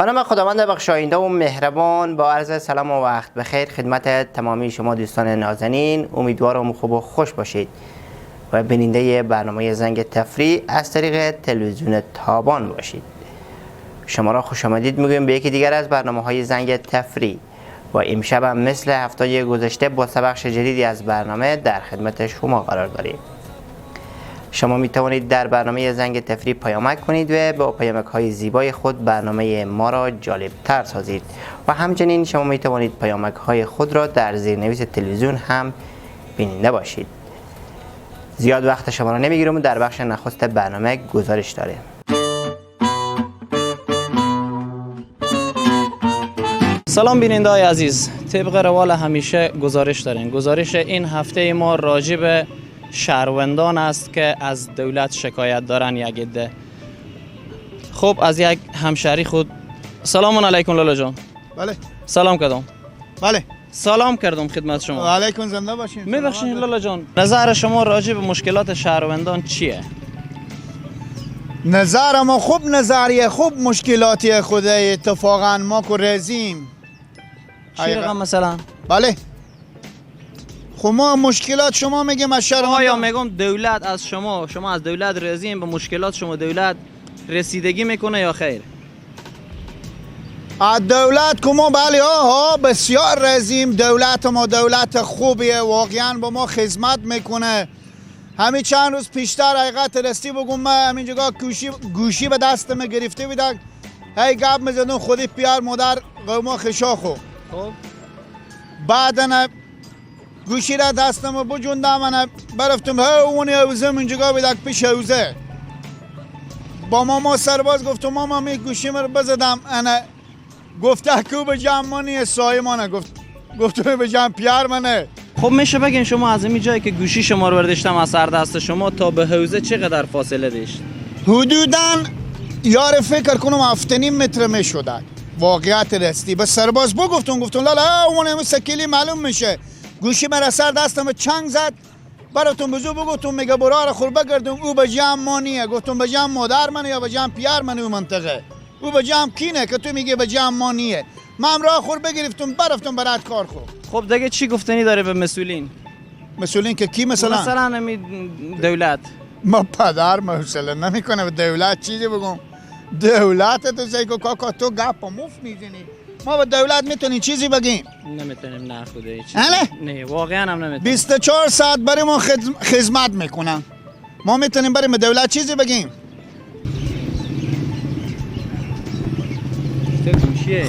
به نام خداوند بخشاینده و مهربان، با عرض سلام و وقت بخیر خدمت تمامی شما دوستان نازنین. امیدوارم خوب و خوش باشید و بیننده برنامه زنگ تفریح از طریق تلویزیون تابان باشید. شما را خوش آمدید میگویم به یکی دیگر از برنامه‌های زنگ تفریح و امشب هم مثل هفته گذشته با بخش جدیدی از برنامه در خدمت شما قرار داریم. شما می توانید در برنامه زنگ تفریح پیامک کنید و با پیامک های زیبای خود برنامه ما را جالب تر سازید و همچنین شما می توانید پیامک های خود را در زیرنویس تلویزیون هم بیننده باشید. زیاد وقت شما را نمیگیرم و در بخش نخست برنامه گزارش داریم. سلام بیننده های عزیز، طبق روال همیشه گزارش داریم. گزارش این هفته ما راجع به شهروندان است که از دولت شکایت دارن یک عده. خب از یک همشهری خود سلام علیکم لالا جان. بله. سلام کردم. بله. سلام کردم خدمت شما. علیکم زنده باشین. میبخشید لالا جان، نظر شما راجع به مشکلات شهروندان چیه؟ نظر ما خوب نظریه، خوب مشکلاتی خود اتفاقا ما که رزیم. چی رقم مثلا؟ بله. خب ما مشکلات شما میگیم از شهروندان. آیا میگم دولت از شما از دولت رزیم، به مشکلات شما دولت رسیدگی میکنه یا خیر؟ از دولت که ما بله بسیار رزیم. دولت ما دولت خوبیه، واقعا با ما خدمت میکنه. همین چند روز پیشتر حقیقت راستی بگم من همین جگاه گوشی به دستم گرفته بودم، هی گپ میزدم خودی پیار مادر قوما خشاخو. خب بعدن گوشی را دستم بجوندم، من برفتم اونی حوزه من جگاه بیدک پیش حوزه با ماما سرباز گفتم ماما می گوشی رو بزدم، انا گفته که به جمع منی سایه مانه گفتم به جمع پیار منه. خب میشه بگین شما از این جایی که گوشی شما رو برداشتم از سر دست شما تا به حوزه چقدر فاصله داشت؟ حدوداً یار فکر کنم 7.5 متر میشد. واقعیت راستی به سرباز گفتم لالا اون سکیلی معلوم میشه. گوشی مرا سر دستم چنگ زد، براتون بزو بگفتم میگه برا رو خور بگردم او به جمع مانیه. گفتم به جمع مادر منه یا به جمع پیار منه او منطقه؟ او به جمع کینه که تو میگه به جمع مانیه؟ من راه خور بگرفتم برفتم برات کار خور. خب دیگه چی گفتنی داره به مسئولین؟ مسئولین که کی مثلا نمی دولت؟ ما پدر مسئله نمیکنه به دولت چیزی بگم. دولت تو سیکو کاکا تو گپ مفت میزنی. ما به دولت میتونیم چیزی بگیم؟ نمیتونیم. نه خدایی چیزی. نه واقعا هم نمیتونیم. 24 ساعت برای ما خدمت میکنن. ما میتونیم برای دولت چیزی بگیم؟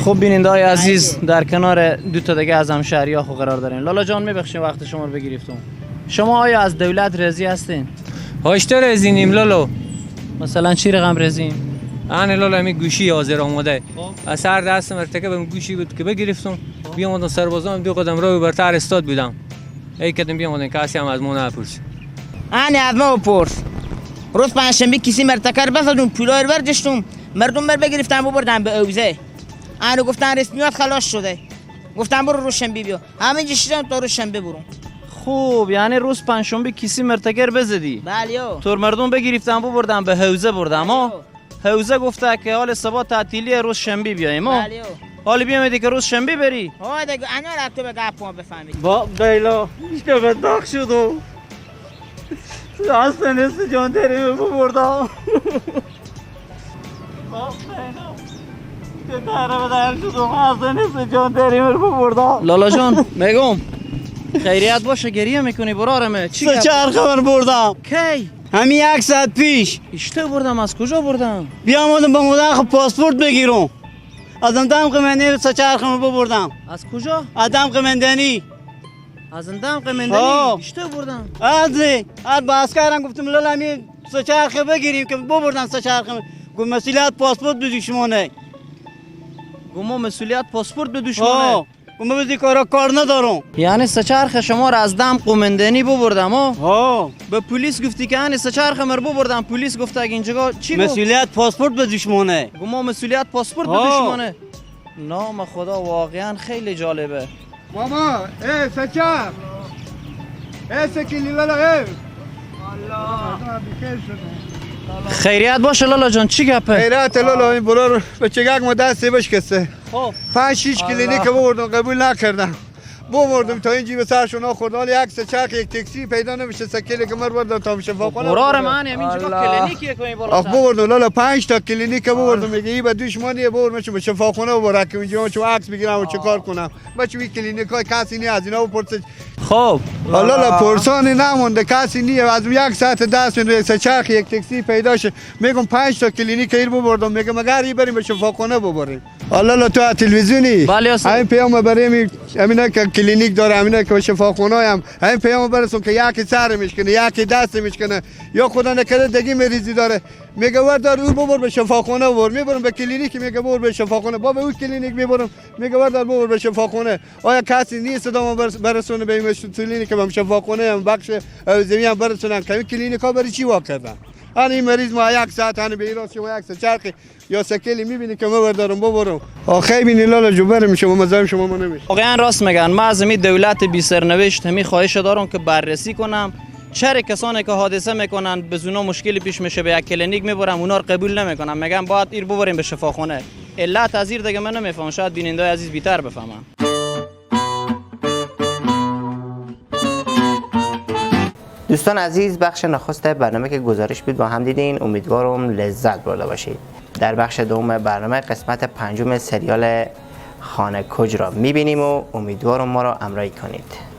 خب بیننده های عزیز، در کنار دو تا دیگه از همشهری‌ها خو قرار دارین. لالا جان میبخشین وقت شما رو بگیرفتم. شما آیا از دولت رضی هستین؟ هاشتا رزینیم لالا. مثلا چی رقم رزیم؟ آن لالا می گوشی حاضر آماده. از سر دستم ارتکابم گوشی بود که بگرفتم. بیامدم سربازان دو قدم راه برتر استاد بودم. ای کدوم بیامدن کسی هم از ما نپرسید. آن از ما بپرس. روز پنجشنبه کسی مرتکر بزدم پولای رو برداشتم، مردم بر بگرفتن ببردن به اوزه. آنو گفتن رسمیات خلاص شده. گفتن برو روز شنبه بیا. همین جشیدم تا روز شنبه برم. خوب یعنی روز پنجشنبه کسی مرتکر بزدی؟ بله. تو مردم بگرفتن ببردن به حوزه بردم ها. حوزه گفته که حال سبات تعطیلی روز شنبه بیایم ها. بله. حالا بیامیدی که روز شنبه بری. ها دیگه انا را تو به گپ ما بفهمید. با دیلا که بدبخت شدو. راست نیست جان داریم ببردم. لالا جان میگم خیریت باشه، گریه میکنی برارمه چی چرخ بردم کی؟ همین 1 ساعت پیش. اشته بردم. از کجا بردم؟ بیامدم با مدرخ پاسپورت بگیرم. از دم قمندانی چرخ بردم. از کجا؟ آدم قمندانی. از اندام قمندانی اشته بردم. از باسکارم گفتم لالا همین چرخ بگیریم که ببردن چرخ. گفت مسئولیت پاسپورت به دشمنه. گما مسئولیت پاسپورت به دشمنه. گما بدی کار ندارم. یعنی سچرخ شما را از دم قمندانی ببردم ها؟ به پلیس گفتی که یعنی سچرخ مر ببردم، پلیس گفته که اینجا چی گفت؟ مسئولیت پاسپورت به دشمنه. گما مسئولیت پاسپورت به دشمنه. نام خدا واقعا خیلی جالبه. ماما سچر سکیلی لالا الله بخیر شدم. خیریت باشه لالا جان، چی گپه؟ خیرات لالا این برو به چگاک ما دستی بشکسته. خب 5-6 کلینیک بردم قبول نکردم. بردم تا این جیب سرشون آخورد. حالی عکس چرخ یک تاکسی پیدا نمیشه. سکلی که بردم تا شفاخانه. قرار من همینجا کلینیکیه که بالا. آخ بردم لالا 5 تا کلینیک بردم. میگه این به دشمنی بردم به شفاخانه ببرم که اینجا چه عکس بگیرم و چه کار کنم. بچه این کلینیک های کسی نی از اینا بپرسه. خب لالا پرسانی نمونده کسی نیه از یک ساعت دست میده یک چرخ یک تاکسی پیدا شه. میگم 5 تا کلینیک ایر بردم. میگه مگر ای بریم به شفاخانه ببریم. لالا تو تلویزیونی همین پیام بریم همینا که کلینیک داره همینا که شفاخانه هم همین پیام برسون که یکی سر میشکنه یکی دست میشکنه یا خدا نکرده دیگه مریضی داره میگه وردار او ببر به شفاخانه ببر میبرم به کلینیک میگه ببر به شفاخانه بابا او کلینیک میبرم میگه وردار ببر به شفاخانه آیا کسی نیست صدامو برسونه به این کلینیک به شفاخانه هم بخش زمین هم برسونن که کلینیک ها برای چی وا کردن این مریض ما یک ساعت هنو به ایراس شما یک چرخ یا سکلی میبینی که ما بردارم ببرم آخه ببینی لالا جو برم شما مزاحم شما ما نمیشه واقعا راست میگن. من از می دولت بی سرنوشت همی خواهش دارم که بررسی کنم چرا کسانی که حادثه میکنن به زونا مشکلی پیش میشه به یک کلینیک میبرم اونا رو قبول نمیکنم میگم باید ایر ببریم به شفاخانه. علت از ایر دیگه من نمیفهمم، شاید بیننده عزیز بیتر بفهمم. دوستان عزیز، بخش نخست برنامه که گزارش بود با هم دیدین، امیدوارم لذت برده باشید. در بخش دوم برنامه قسمت 5 سریال خانه کج را میبینیم و امیدوارم ما را همراهی کنید.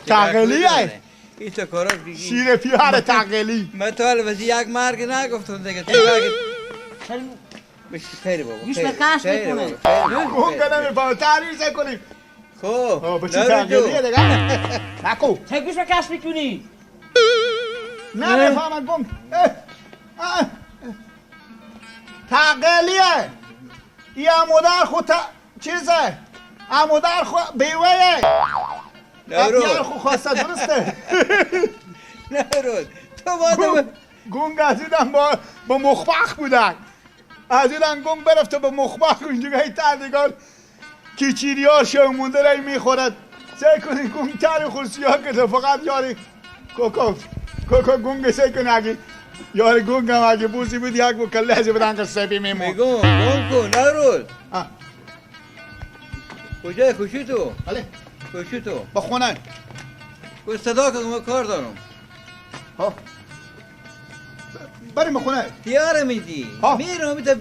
تقلیه این تو کارا دیگه شیر پیار تقلی من تو البته یک مرگ نگفتم دیگه تو مرگ بشی خیلی بابا گوش به کشف میکنه. گون کنم با تعریض کنیم خب بچه تقلیه دیگه نکو چه گوش به کشف میکنی؟ نه نفهمم گون تقلیه ای امودر خود چیزه امودر خود بیوهه اپیار خود خواسته درسته نرود تو باید گونگ از ایدن با مخبخ بودن از ایدن گونگ برفته با مخبخ اونجا هی تردگان کیچیری ها شمونده رای میخورد سعی کنی گونگ تر خورسی ها که فقط یاری کوکو گونگ سعی کنی اگه یاری گونگ هم اگه بوزی بود یک بو کله ازی بدن که سبی میمون میگم گم کن نرود کجای خوشی تو؟ بله خوشی تو؟ با خونه کوی صدا که ما کار دارم بریم خونه تیاره میدی ها. میرم میتونم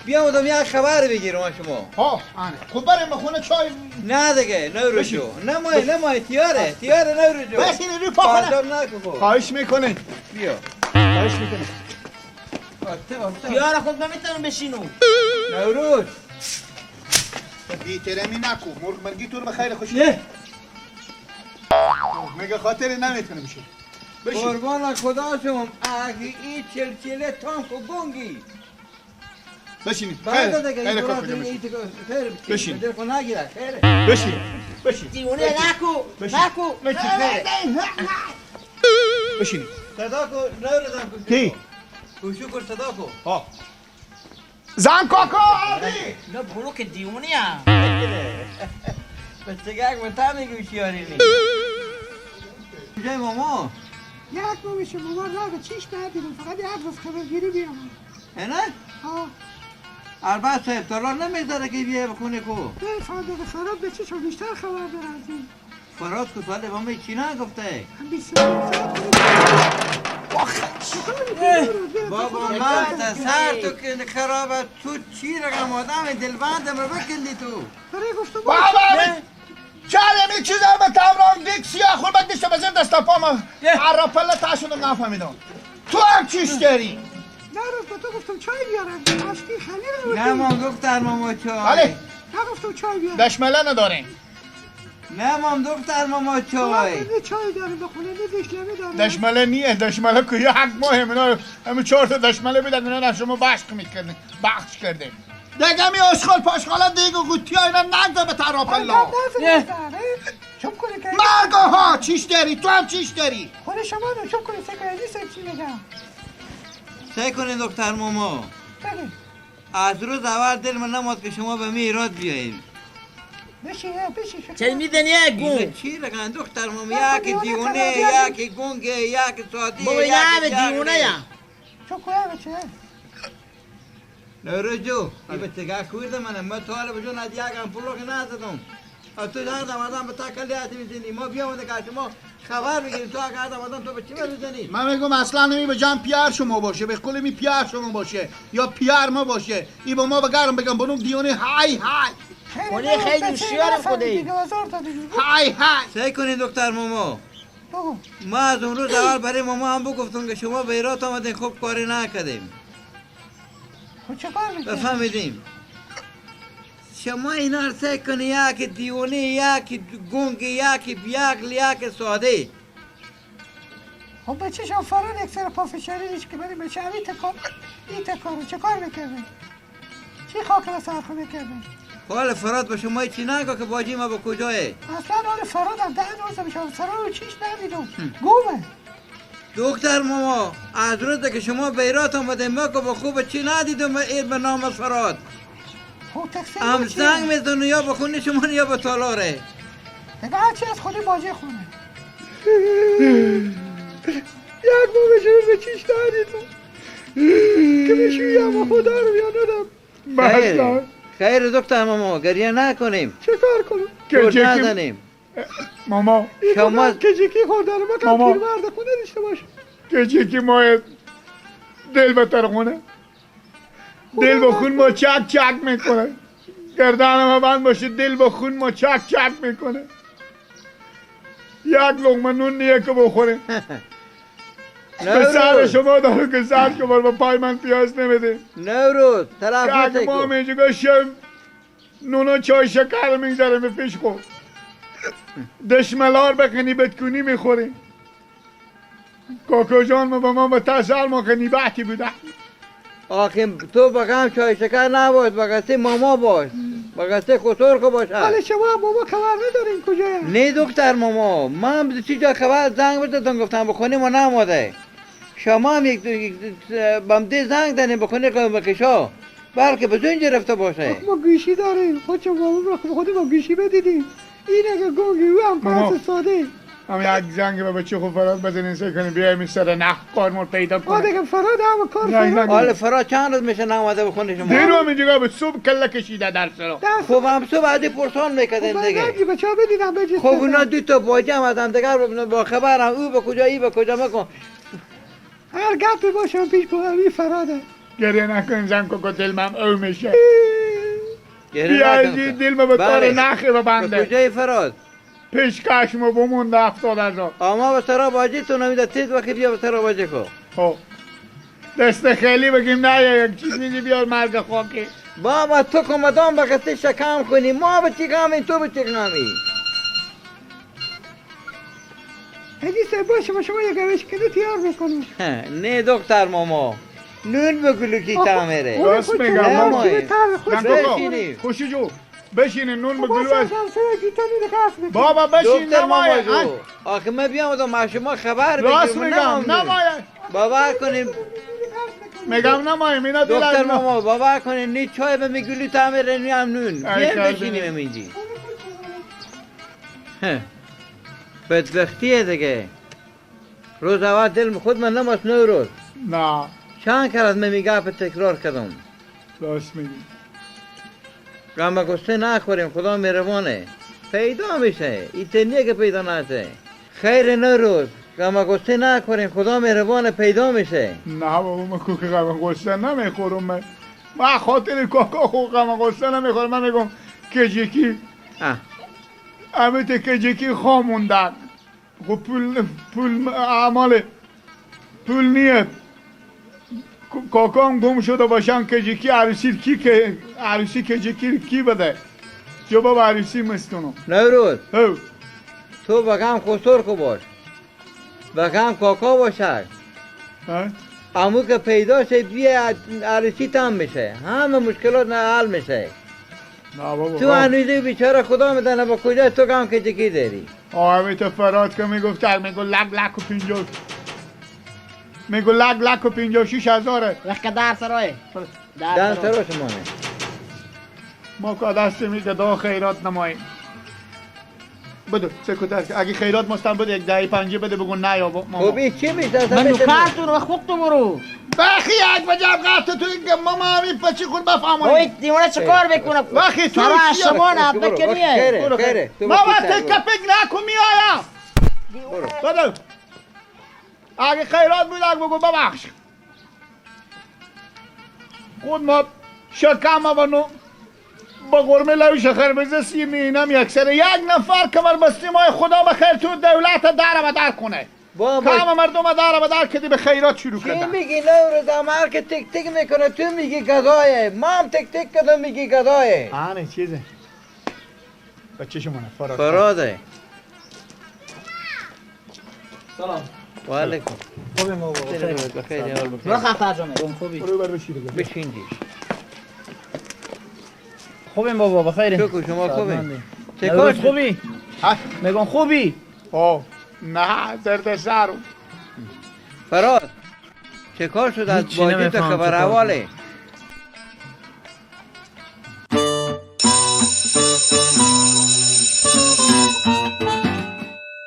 بیام بودم یک خبر بگیرم از شما آنه خب بریم خونه چای نه دیگه نورو بشین. جو نمای تیاره نورو جو بشین روی پا خونه بازار نکو خواهش میکنه بیا خواهش میکنه یار خود نمیتونم بشینم. نوروز بی‌ترمی نکن مرغ مرگی تو رو بخیر خوشی مگه خاطری نمیتونه بشه بشین قربان خدا شما اگه این چلچله تانک و گونگی بشین بعد دیگه خیر این کار برات کنیم این خیر بشین. دل کو نگیره خیر بشین دیوونه نکو نکو. بشین صدا کو نوروزم کو کی کوشو کو صدا کو زن کاکا آبی نه برو که دیوونه هم. بس دیگه من تا میگم شیاری نی کجای ماما یک ما میشه مامان را به چیش ندیدم فقط یک روز خبرگیری بیام نه ها البته صاحب تالار نمیذاره که بیای بخونه کو به صادق فراد به چیش بیشتر خبر داره از این فراز کو سواله با می چی نگفته هم 24 ساعت بابا من سر تو که خرابه تو چی رقم آدم دلبندم رو بکندی تو برای گفتم بابا چرا می چیزا به تمران دیک سیاه خور بک داشته بزن دستا پاما عرفله تاشون نفهمیدم تو هم چیش داری نه روز به تو گفتم چای بیارم آشتی خیلی رو نه مام دختر ماما بله چای نگفتم چای بیارم دشمله نداریم نه مام دختر ماما چای نه چای داریم بخونه نه دشلمه داریم دشمله نیه دشمله که یه حق ماه همه 4 تا دشمله بدن اینا شما بخش میکردین بخش کردین دیگه می اشغال پاشغالا دیگه گوتی ها اینا نگذار به طرف الله چون کنی که مرگا ها چیش داری تو هم چیش داری خود شما رو چون کنی سکایدی سب چی بگم سعی کنین دختر ماما بگی از روز اول دل من نماد که شما به می ایراد بیایید بشی چه میدنی یک اینو گون؟ چی رقم دختر ماما نه، یکی دیوانه دیونه کلابی یکی گونگه یکی سادی بابا یکی یه دیوونه یا چون کنی بچه نورجو این به تگاه کویده من تو حالا بجون از یک هم پولو که نزدم از تو هر دم آدم به تکلی هاتی میزنی ما بیامده که شما خبر بگیریم تو اگه هر دم آدم تو به چی میزنی من میگم اصلا نمی به جان پیار شما باشه به قول می پیار شما باشه یا پیار ما باشه ای با ما بگرم بگم بنو دیونه های خونه خیلی هوشیارم خودی. های سعی کنین دکتر ماما ما از اون روز اول برای ماما هم بگفتم که شما به ایرات آمدین خوب کاری نکردیم چه کار میکنی؟ بفهمیدیم شما اینا رو سعی کنی یکی دیونه یکی گونگ یکی بیاقل یکی ساده خب بچه شما فرار اکسر پافشاری نیست که بریم بچه همین تکار این تکار رو چه کار میکردن؟ چی خاک را سرخو میکردن؟ حال فراد به شما چی نگو که باجی ما به کجاه اصلا حال فراد هم 10 روز میشه فرار رو چیش ندیدم گومه دکتر ماما از روز که شما به ایرات آمده ما که با خوب چی ندیدم به نام فراد خب تقسیم هم چیه؟ زنگ میزنه یا به خونه شما یا به تالاره دیگه هرچی از خودی باجه خونه یک ما به شما به چیش ندیدم که بشوی یا خدا رو بیانم خیر دکتر ماما گریه نکنیم چه کار کنم؟ چوت نزنیم ماما شما کجکی خورده رو ما کم پیرمرد خونه داشته باشه کجکی ما دل به ترخونه دل به خون ما چک چک میکنه گردن ما بند باشه دل به خون ما چک چک میکنه یک لقمه نون نیه که بخوریم. نوروز پسر شما دارو که زد که بار با پای من پیاز نمیده. نوروز طرف که اگه ما نتکو میگه شب نون و چای شکر میگذاره به پیش خود. دشملار بکنی بدکونی میخوریم. کاکا جان ما با ما به تسال ما کنی بحتی بوده. آخه تو بگم چای شکر نباش بگسته ماما باش بگسته خطور که باشه ولی شما بابا خبر ندارین کجاست؟ نه دکتر ماما من به چی جا خبر زنگ بزدم گفتم بخونیم و نماده شما هم یک بمده زنگ داریم بخونی که بکشا بلکه به زنجی رفته باشه ما گوشی داریم خود شما بابا رو خودی ما گوشی بدیدیم این اگه گونگی او هم ماما. کارت ساده هم یک زنگ به بچه خوب فراد بزنین سه کنیم بیایم این سر نخ کارمون پیدا ما کنیم. دیگه فراد هم کار نه، نه. فراد حالا فرا چند روز میشه نماده بخونی شما دیرو هم اینجا به صبح کله کشیده در سرا. خب هم صبح عدی پرسان میکردین دیگه بچه ها بدیدم بجست خب اونا دو تا باجه هم از هم دیگر با خبرم او به کجا ای به کجا مکن هر گپی باشه پیش بگم فراده گریه نکن زن که دل من او میشه. گریه بیا نکن ازی تو. دل ما به بله. طور نخی به ببنده. کجای فراد پیش کشم بمونده 70,000. اما به سرا باجی تو نمیده تیز وقتی بیا به سرا باجی کو خب دست خیلی بگیم نه یک چیز میگی بیار مرگ خاکی. بابا تو که مدام بگسته شکم کنی ما به چی کامی تو به چی کامی هدی سه باشه ما شما یک روش کنه تیار میکنیم نه دکتر ماما نون بگلو کی تعمیره راست میگم نه، ماما. مای. زن بشینی. کوکو خوشی جو بشین نون بگلو از بابا بابا بشین دکتر ماما نمایه. جو آخه من بیام ما شما خبر راست بگیرم میگم نمایه. باور کنیم میگم نمایه مینا دل دکتر از ما. ماما باور کنیم نی چای به میگلو تعمیره نی هم نون ای بیام کردی. بشینیم اینجی بدبختیه دیگه روز اول دل خود من نماست نو روز نه چند کرد من میگه تکرار کردم راست میگی. غم گسته نخوریم خدا مهربانه پیدا میشه ایتنیه که پیدا نشه خیر نروز غم گسته نخوریم خدا مهربانه پیدا میشه نه بابا من کوک غم غصه نمیخورم من خاطر کاکا خود غم غصه نمیخورم من میگم کجیکی امیت کجیکی خاموندن خب پول اعمال پول نیت کاکا هم گم شده باشن کجیکی عروسی کی که عروسی کجیکی کی بده جو بابا عروسی مستونو نوروز هو تو بگم خسور کو باش بگم کاکا باشد ها؟ امو که پیدا شه بیا عروسی تام میشه همه مشکلات نه حل میشه نه بابا تو هنوزه بیچاره خدا میدنه با کجا تو گم که جکی داری امیت فراد که میگفت میگو لک و 50 میگو لک و 56,000 وقت در سرای دن سرا شما نه ما که دست میگه دا خیرات نماییم بدو سکوتر اگه خیرات مستم بده یک دهی پنجه بده بگو نه یا ماما خب این چی میشه من نوکرتون و خوب تو برو بخی یک بجب قطع تو اینکه ماما همین پچی خود بفهمونی اوی دیوانه چه کار بکنم وقتی تو سرا چی شما نه بکنیه خیره خیره ما وقتی کپک نکو میایم بدو اگه خیرات بود اگه بگو ببخش خود ما شکم و نو با قرمه لوش خربزه سیر نینم یک سر یک نفر کمر بستی مای خدا بخیر تو دولت در و در کنه کام مردم در و در کدی به خیرات شروع چی کردن میگی نوروز عمر که تک تک میکنه تو میگی گدایه ما هم تک تک کردم میگی گدایه آنه چیزه بچه شما نه فراده سلام و علیکم خوبی ما بابا بخیر حال بخیر برو خط ترجمه خوبی برو بر بشیره بشینجی خوبی بابا بخیر شکر شما خوبی چه نوروز کار خوبی میگم خوبی آه نه زرد سرو فراد چه کار شد از هیچی باجی تا نمیفهم خبر چه کار حواله